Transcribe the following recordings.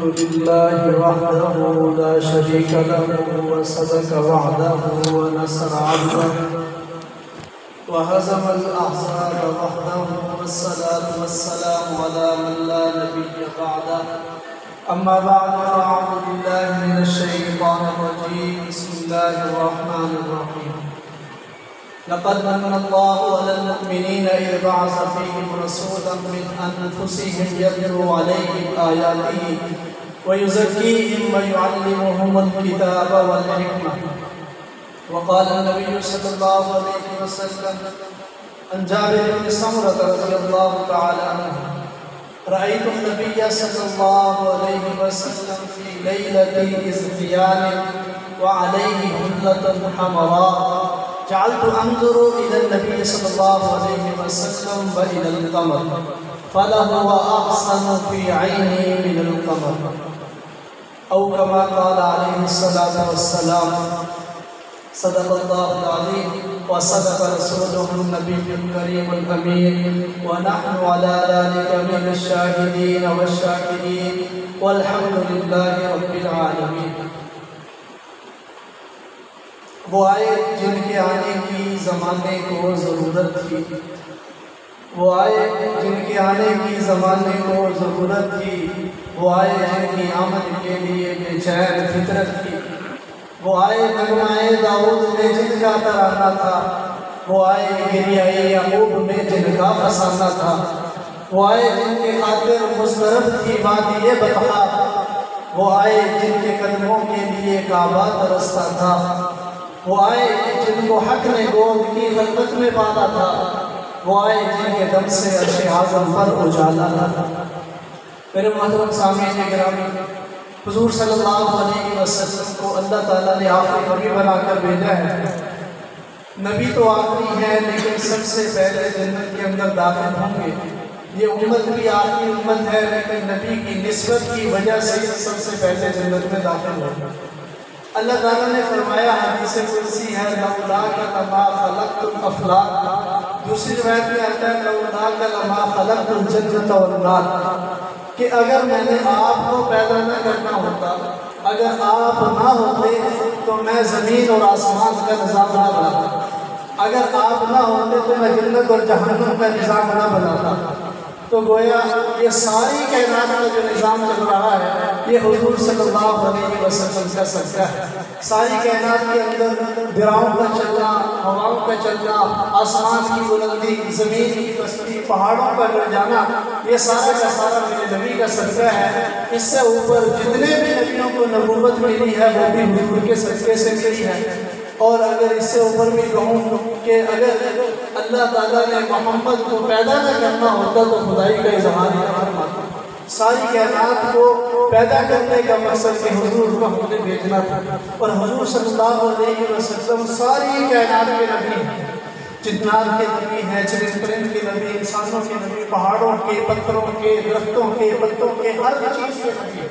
الحمد لله وحده لا شريك له وصدق وعده ونصر عبده وهزم الأحزاب وحده والصلاة والسلام على من لا نبي بعده أما بعد فأعوذ بالله من الشيطان الرجيم بسم الله الرحمن الرحيم لقد من الله على المؤمنين إذ بعث فيهم رسولا من أنفسهم يتلو عليهم آياته ويزكيهم ويعلمهم الكتاب والحكمة وقال النبي صلى الله عليه وسلم عن جابر بن سمرة رضي الله تعالى عنه رأيت النبي صلى الله عليه وسلم في ليلة ازديان وعليه هلة حمراء جعلت أنظر إلى النبي صلى الله عليه وسلم وإلى القمر فلهو أحسن في عيني من القمر أو كما قال عليه الصلاة والسلام صدق الله العظيم وصدق رسوله النبي الكريم الأمين ونحن على ذلك من الشاهدين والشاكرين والحمد لله رب العالمين. وہ آئے جن کے آنے کی زمانے کو ضرورت تھی، وہ آئے جن کے آنے کی زمانے کو ضرورت تھی، وہ آئے جن کی آمد کے لیے بے چین فطرت تھی، وہ آئے نغمۂ داؤد میں جن کا ترانہ تھا، وہ آئے گریہ یعقوب میں جن کا فسانہ تھا، وہ آئے جن کے خاطر مضطرب تھی وادی بطحا، وہ آئے جن کے قدموں کے لیے کعبہ ترستا تھا، وہ آئے جن کو حق نے گود کی غلبت میں پالا تھا، وہ آئے جن کے دم سے عرش اعظم پر اجالا تھا. میرے محترم سامعین گرامی، حضور صلی اللہ علیہ وسلم کو اللہ تعالیٰ نے آخری نبی بنا کر بھیجا ہے. نبی تو آخری ہے لیکن سب سے پہلے جنت کے اندر داخل ہوں گے. یہ امت بھی آخری امت ہے لیکن نبی کی نسبت کی وجہ سے سب سے پہلے جنت میں داخل ہوں گے. اللہ تعالیٰ نے فرمایا حدیث قدسی ہے لولاک لما خلقت الافلاک، دوسری روایت میں آتا ہے لولاک لما خلقت الجنت والنار، کہ اگر میں نے آپ کو پیدا نہ کرنا ہوتا، اگر آپ نہ ہوتے تو میں زمین اور آسمان کا نظام نہ بناتا، اگر آپ نہ ہوتے تو میں جنت اور جہنم کا نظام نہ بناتا. تو گویا یہ ساری کائنات کا جو نظام چل رہا ہے یہ حضور صلی اللہ علیہ وسلم کا صدقہ ہے. ساری کائنات کے اندر دراؤں کا چلنا، ہواؤں کا چلنا، آسمان کی بلندی، زمین کی پستی، پہاڑوں کا گر جانا، یہ سارا کا سارا میرے نبی کا صدقہ ہے. اس سے اوپر جتنے بھی نبیوں کو نبوت ملی ہے وہ بھی حضور کے صدقے سے ملی ہے. اور اگر اس سے اوپر بھی کہوں کہ اگر اللہ تعالیٰ نے محمد کو پیدا نہ کرنا ہوتا تو خدائی کا اظہار نہ فرماتا. ساری کائنات کو پیدا کرنے کا مقصد کہ حضور کو ہم نے بھیجنا تھا، اور حضور صلی اللہ علیہ وسلم ساری کائنات کے نبی ہیں. جنات کے نبی ہیں، چرند پرند کے نبی، انسانوں کے نبی، پہاڑوں کے، پتھروں کے، درختوں کے، پتوں کے، ہر چیز کے نبی ہیں.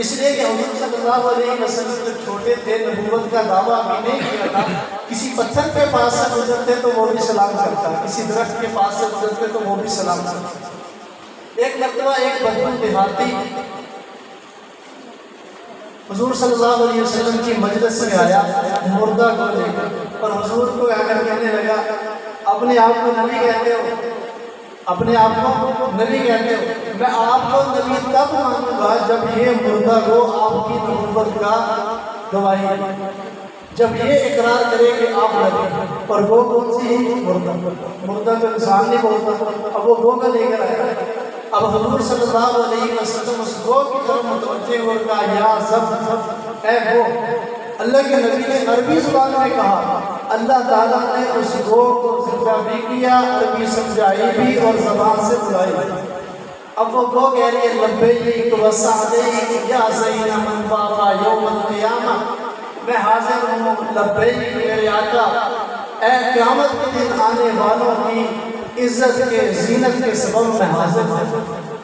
اس لیے کہ حضور صلی اللہ علیہ وسلم جب چھوٹے تھے نبوت کا دعویٰ بھی نہیں کیا تھا. کسی پتھر کے پاس سے گزرتے تو وہ بھی سلام کرتا، کسی درخت کے پاس سے گزرتے تو وہ بھی سلام کرتا. ایک مرتبہ ایک بدو دیہاتی حضور صلی اللہ علیہ وسلم کی مجلس میں آیا مردہ کو لے کر، اور حضور کو آ کر کہنے لگا اپنے آپ کو نبی کہتے ہو، اپنے آپ کو نبی کہتے ہو، میں آپ کو نبی تب مانوں گا جب یہ مردہ کو آپ کی نبوت کا گواہی دے، جب یہ اقرار کرے کہ آپ نبی. اور وہ کون سی مردہ تو انسان نہیں بولتا، اب وہ گو کا لے کر آیا. اب حضور صلی اللہ علیہ وسلم اس گو کی طرف متوجہ ہو کہا یا زب اے گو. اللہ کے نبی نے عربی زبان میں کہا، اللہ تعالیٰ نے اس گو کو زندہ بھی کیا، عربی سمجھائی بھی اور زبان سے بلائی. اب وہ گو کہہ رہی ہے لبیک و سعدیک یا زین من باقا یوم القیامہ، میں حاضر ہوں لبیک میرے آقا، اے قیامت کے دن آنے والوں کی عزت کے زینت کے سبب میں حاضر ہوں.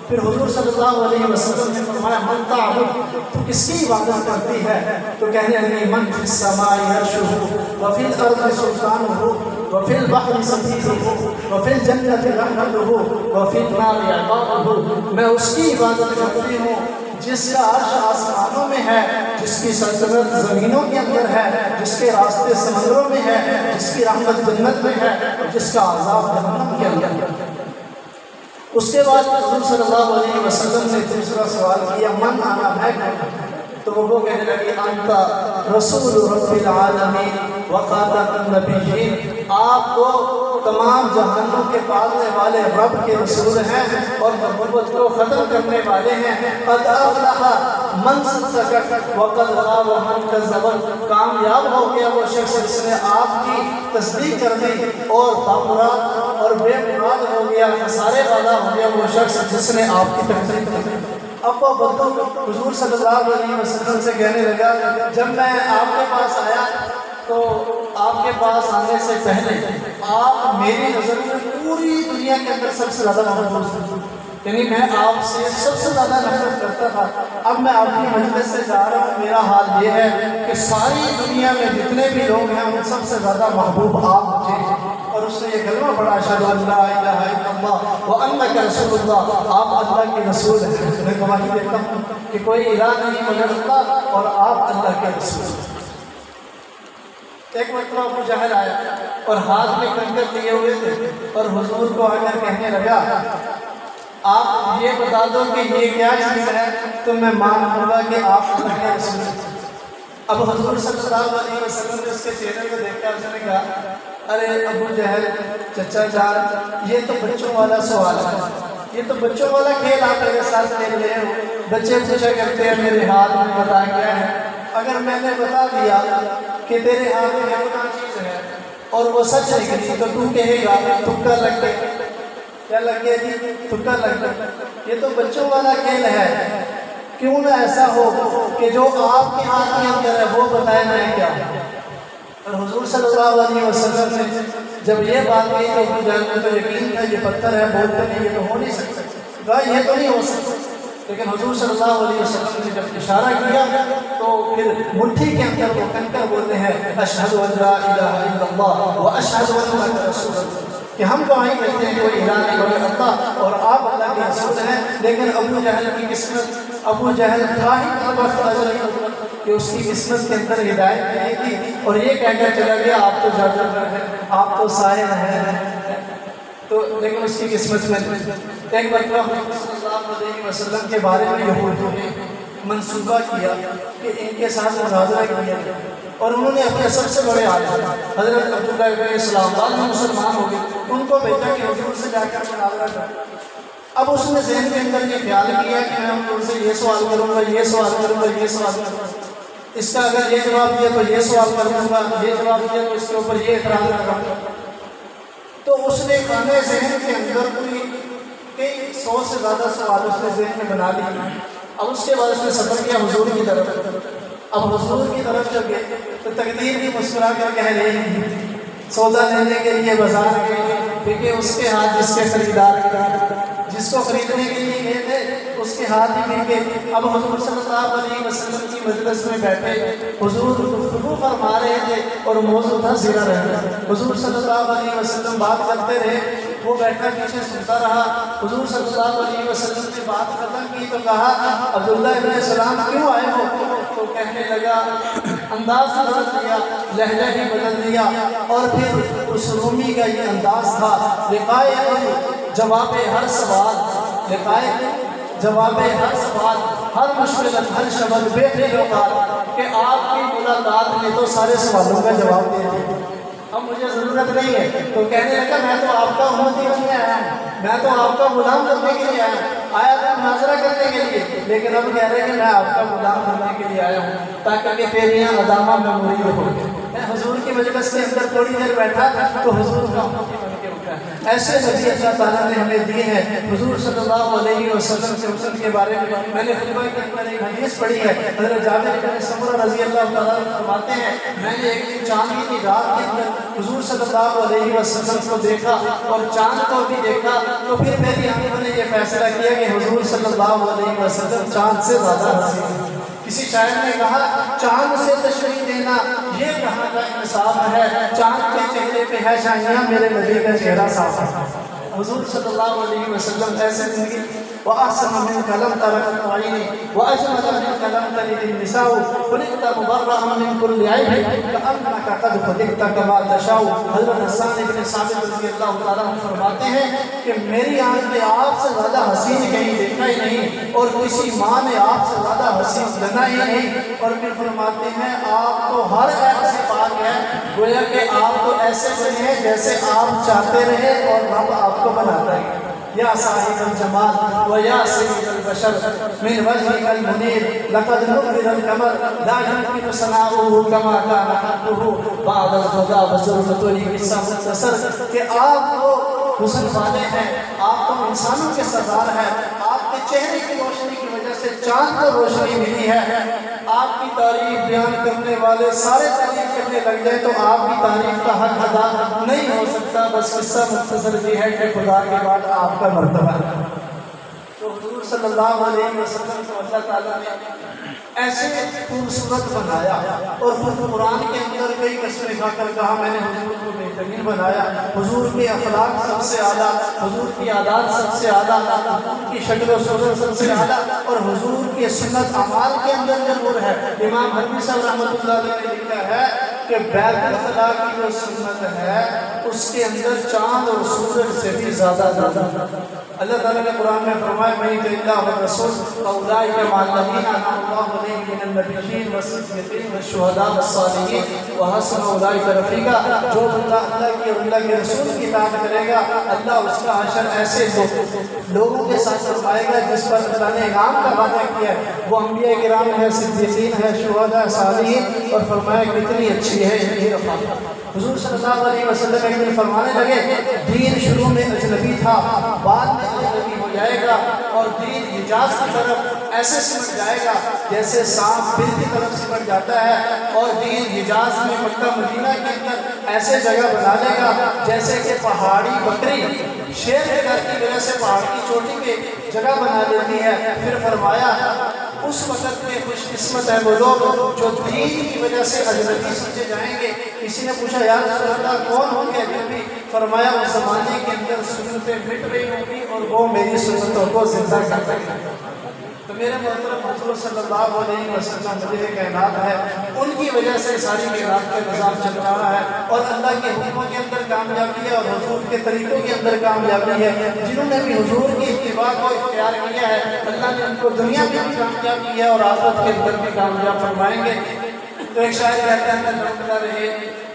پھر حضور صلی اللہ علیہ وسلم نے فرمایا من تعبد، تو کس کی عبادت کرتی ہے؟ تو کہنے لگے من فی السماء عرشہ وفی الارض سلطانہ وفی البحر سبیحہ وفی الجنۃ رحمتہ وفی النار عقابہ، میں اس کی عبادت کرتی ہوں جس کا عرش آسمانوں میں ہے، جس کی سلطنت زمینوں کے اندر ہے، جس کے راستے سمندروں میں ہے، جس کی رحمت جنت میں ہے، اور جس کا عذاب جہنم کے اندر ہے۔ اس کے بعد حضور صلی اللہ علیہ وسلم نے دوسرا سوال کیا، من انا، میں کون ہوں؟ تو وہ کہنے لگے انت رسول رب العالمین وخاتم النبیین، آپ تو تمام جہانوں کے پالنے والے رب کے رسول ہیں اور نبوت کو ختم کرنے والے ہیں۔ قد افلح من صدق وقد خاب من کذب، کامیاب ہو گیا وہ شخص جس نے آپ کی تصدیق کر دی، اور بامراد اور بے مراد ہو گیا، خسارے والا ہو گیا وہ شخص جس نے آپ کی تکذیب کر دی۔ اب وہ بدو حضور صلی اللہ علیہ وسلم سے کہنے لگا، جب میں آپ کے پاس آیا تو آپ کے پاس آنے سے پہلے آپ میری نظر میں پوری دنیا کے اندر سب سے زیادہ محبوب تھے، یعنی میں آپ سے سب سے زیادہ نفرت کرتا تھا۔ اب میں آپ کی مجلس سے جا رہا ہوں، میرا حال یہ ہے کہ ساری دنیا میں جتنے بھی لوگ ہیں ان سب سے زیادہ محبوب آپ مجھے ہیں۔ اور اس نے یہ کلمہ پڑھا، اشہد ان لا الہ الا اللہ وانک رسول اللہ، آپ اللہ کے رسول ہیں۔ میں گواہی دیتا ہوں کہ کوئی الہ نہیں مگر اللہ، اور آپ اللہ کے رسول ہیں۔ ایک مرتبہ ابو جہل آیا اور ہاتھ میں کنکر لیے ہوئے تھے، اور حضور کو آ کر کہنے لگا، آپ یہ بتا دو کہ یہ کیا چیز ہے تو میں مان لوں گا کہ آپ اللہ کے رسول ہیں۔ اب حضور صلی اللہ علیہ وسلم نے اس کے چہرے کو دیکھا، اس نے کہا، ارے ابو جہل چچا جان، یہ تو بچوں والا سوال ہے، یہ تو بچوں والا کھیل آپ میرے ساتھ کھیل رہے ہو۔ بچے پوچھا کرتے ہیں میرے ہاتھ میں بتا کیا ہے، اگر میں نے بتا دیا کہ تیرے ہاتھ میں کیا چیز ہے اور وہ سچ نکلی تو تو کہے گا تکا لگ گیا، کیا لگ گیا جی؟ تکا لگ گیا۔ یہ تو بچوں والا کھیل ہے، کیوں نہ ایسا ہو کہ جو آپ کے ہاتھ کے اندر ہے وہ بتائے میں کیا۔ اور حضور صلی اللہ علیہ وسلم نے جب یہ بات کہی تو ابو جہل میں تو یقین تھا یہ پتھر ہے، بولتے نہیں، یہ تو ہو نہیں سکتا، کہا یہ تو نہیں ہو سکتا۔ لیکن حضور صلی اللہ علیہ وسلم نے جب اشارہ کیا تو پھر مٹھی کے اندر وہ کنکر بولتے ہیں، اشہد ان لا الہ الا اللہ واشہد انک رسول اللہ، کہ ہم گواہی دیتے ہیں کوئی الہ نہیں مگر اللہ اور آپ اللہ کے رسول ہیں۔ لیکن ابو جہل کی قسمت، ابو جہل تھا ہی کہ اس کی قسمت کے اندر ہدایت نہیں تھی، اور یہ کہہ کر چلا گیا آپ تو جادوگر ہیں، آپ تو ساحر ہیں، تو لیکن اس کی قسمت میں ایک مرتبہ صلی اللہ علیہ وسلم کے بارے میں یہودیوں نے منصوبہ کیا کہ ان کے ساتھ مناظرہ کیا، اور انہوں نے اپنے سب سے بڑے عالم حضرت عبداللہ ابن سلام بعد میں مسلمان ہو گئے، ان کو بھیجا کہ حضور سے جا کر مناظرہ کریں۔ اب اس نے ذہن کے اندر یہ خیال کیا کہ میں ان سے یہ سوال کروں گا، یہ سوال کروں گا، یہ سوال کروں گا، اس کا اگر یہ جواب دیا تو یہ سوال کر دوں گا، یہ جواب دیا تو اس کے اوپر یہ اعتراض کروں گا۔ تو اس نے کھانے ذہن کے اندر کوئی کئی 100 سے زیادہ سوال اس نے ذہن میں بنا لی۔ اب اس کے بعد اس نے سفر کیا حضور کی طرف۔ اب حضور کی طرف جب گئے تو تقدیر بھی مسکرا کر کہہ رہی ہے، سودا لینے کے لیے بازار گئے، کیونکہ اس کے ہاتھ جس کے خریدار جس کو خریدنے کے لیے گئے تھے اس کے ہاتھ ہی مل گئے۔ اب حضور صلی اللہ علیہ وسلم کی مجلس میں بیٹھے، حضور گفتگو فرما رہے تھے اور موضوع تھا زنا رہنا۔ حضور صلی اللہ علیہ وسلم بات کرتے رہے، وہ بیٹھا پیچھے سنتا رہا۔ حضور صلی اللہ علیہ وسلم نے بات ختم کی تو کہا، عبداللہ ابن سلام کیوں آئے ہو؟ تو کہنے لگا، انداز بدل دیا، لہجہ بھی بدل دیا، اور پھر اس رومی کا یہ انداز تھا، لقائے جواب ہر سوال، لقائے جواب ہر سوال، ہر مشکلت، ہر شبد بے فیلوقات، کہ آپ کی ملاقات میں تو سارے سوالوں کا جواب دے دیا، اب مجھے ضرورت نہیں ہے۔ تو کہنے لگا، میں تو آپ کا امتی بن کے آیا ہوں، میں تو آپ کا غلام بننے کے لیے آیا تھا مناظرہ کرنے کے لیے، لیکن اب کہہ رہے ہیں کہ میں آپ کا غلام بننے کے لیے آیا ہوں تاکہ کہ تیریاں ادامہ میں مرید ہو۔ میں حضور کی مجلس کے اندر تھوڑی دیر بیٹھا تو حضور کا امتی بن کے اٹھا۔ ایسے نبی اللہ تعالیٰ نے ہمیں دیے ہیں۔ حضور صلی اللہ علیہ وسلم سے حسن کے بارے میں نے خطبہ کے اندر ایک حدیث پڑھی ہے، حضرت جابر بن سمرہ رضی اللہ تعالیٰ عنہ فرماتے ہیں، میں نے ایک دن چاند کی رات کے اندر حضور صلی اللہ علیہ وسلم کو دیکھا اور چاند کو بھی دیکھا، تو پھر میری آنکھوں نے یہ فیصلہ کیا کہ حضور صلی اللہ علیہ وسلم چاند سے زیادہ حسین ہیں۔ کسی شاعر نے کہا، چاند سے تشریح دینا یہ کہاں کا انصاف ہے، چاند کے چہرے پہ ہے شائیاں، میرے نبی کا چہرہ صاف ہے۔ حضور صلی اللہ علیہ وسلم ایسے زندگی وَأَحْسَنَ مِنْكَ لَمْ تَرَكَتْ عَيْنِي وَأَجْمَلَ مِنْكَ لَمْ تَلِدِ النِّسَاءُ خُلِقْتَ مُبَرَّأً مِنْ كُلِّ عَيْبٍ كَأَنَّكَ قَدْ خُلِقْتَ كَمَا تَشَاءُ۔ حضرت حسان ابن ثابت رضی اللہ تعالیٰ عنہ فرماتے ہیں کہ میری آنکھ نے آپ سے زیادہ حسین کہیں دیکھا ہی نہیں اور کسی ماں نے آپ سے زیادہ حسین بنا ہی نہیں۔ اور پھر فرماتے ہیں آپ تو ہر عیب سے پاک ہے، گویا کہ آپ تو ایسے بنے ہیں جیسے آپ چاہتے رہے اور رب آپ کو بناتا ہے۔ یا صاحب الجمال و یا سید البشر من وجهك المنیر لقد نور القمر لا يمكن ثناؤه كما كان حقه بعد الهدى وزلفة لبسا مختصر کہ آپ تو حسن والے ہیں، آپ تو انسانوں کے سردار ہیں، آپ کے چہرے کی روشنی کی وجہ سے چاند کو روشنی ملی ہے۔ آپ کی تعریف بیان کرنے والے سارے تعریف کرنے لگ جائے تو آپ کی تعریف کا حق ادا نہیں ہو سکتا۔ بس قصہ مختصر یہ ہے کہ خدا کے بعد آپ کا مرتبہ ہے۔ تو حضور صلی اللہ علیہ وسلم کو اللہ تعالیٰ نے ایسے خوبصورت بنایا اور خود قرآن کے اندر کئی قسمیں کھا کر کہا میں نے حضور کو بہترین بنایا، حضور کے اخلاق سب سے اعلیٰ، حضور کی عادات سب سے اعلیٰ، حضور کی شکل و صورت سب سے اعلیٰ، اور حضور کے سنت اعمال کے اندر جو نور ہے۔ امام حنفی صاحب رحمۃ اللہ علیہ نے لکھا ہے کہ بیت الخلاء کی جو سنت ہے اس کے اندر چاند اور سورج سے بھی زیادہ اللہ تعالیٰ نے قرآن میں فرمایا میں اللہ والرسول فاولئک مع الذین انعم اللہ علیہم من النبیین والصدیقین والشہداء والصالحین وحسن اولئک رفیقا۔ جو بندہ اللہ کی اور اللہ کے رسول کی اطاعت کرے گا اللہ اس کا حشر ایسے لوگوں کے ساتھ فرمائے گا جس پر اللہ نے انعام کا وعدہ کیا ہے، وہ انبیاء کرام ہے، صدیقین ہے، شہداء، صالحین، اور فرمایا کتنی اچھی ہے یہ رفاقت۔ حضور صلی اللہ علیہ وسلم ایک دن فرمانے لگے دین شروع میں اجنبی تھا، بعد میں اجنبی ہو جائے گا، اور دین حجاز کی طرف ایسے سمٹ جائے گا جیسے سانپ بل کی طرف سمٹ جاتا ہے، اور دین حجاز میں مکہ مدینہ کے اندر ایسے جگہ بنا لے گا جیسے کہ پہاڑی بکری شیر کے ڈر کی وجہ سے پہاڑ کی چوٹی پہ جگہ بنا لیتی ہے۔ پھر فرمایا اس وقت میں خوش قسمت ہے وہ لوگ جو دین کی وجہ سے اجنبی سمجھے جائیں گے۔ کسی نے پوچھا یا رسول اللہ کون ہوں گے اجنبی؟ فرمایا اس زمانے کے اندر سنتیں مٹ رہی ہوں گی اور وہ میری سنتوں کو زندہ کر دیں گے۔ تو میرے محترم حضور صلی اللہ علیہ وسلم مجھے کائنات ہے، ان کی وجہ سے ساری کائنات کا نظام چل رہا ہے، اور اللہ کے حکموں کے اندر کامیابی ہے اور حضور کے طریقوں کے اندر کامیابی ہے۔ جنہوں نے بھی حضور کی اتباع کو اختیار کیا ہے اللہ نے ان کو دنیا میں بھی کامیاب کیا ہے اور آخرت کے اندر بھی کامیاب فرمائیں گے۔ تو ایک شاعر کہتا ہے لمبتا رہے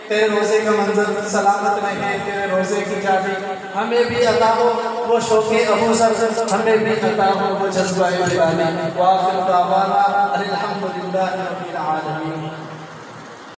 تیرے روزے کا منظر، سلامت رہے تیرے روزے کی جاری، ہمیں بھی عطا ہو وہ شوق ابو ذر، ہمیں بھی عطا ہو وہ جذبہ بلالی، وآخر دعوانا الحمدللہ رب العالمین۔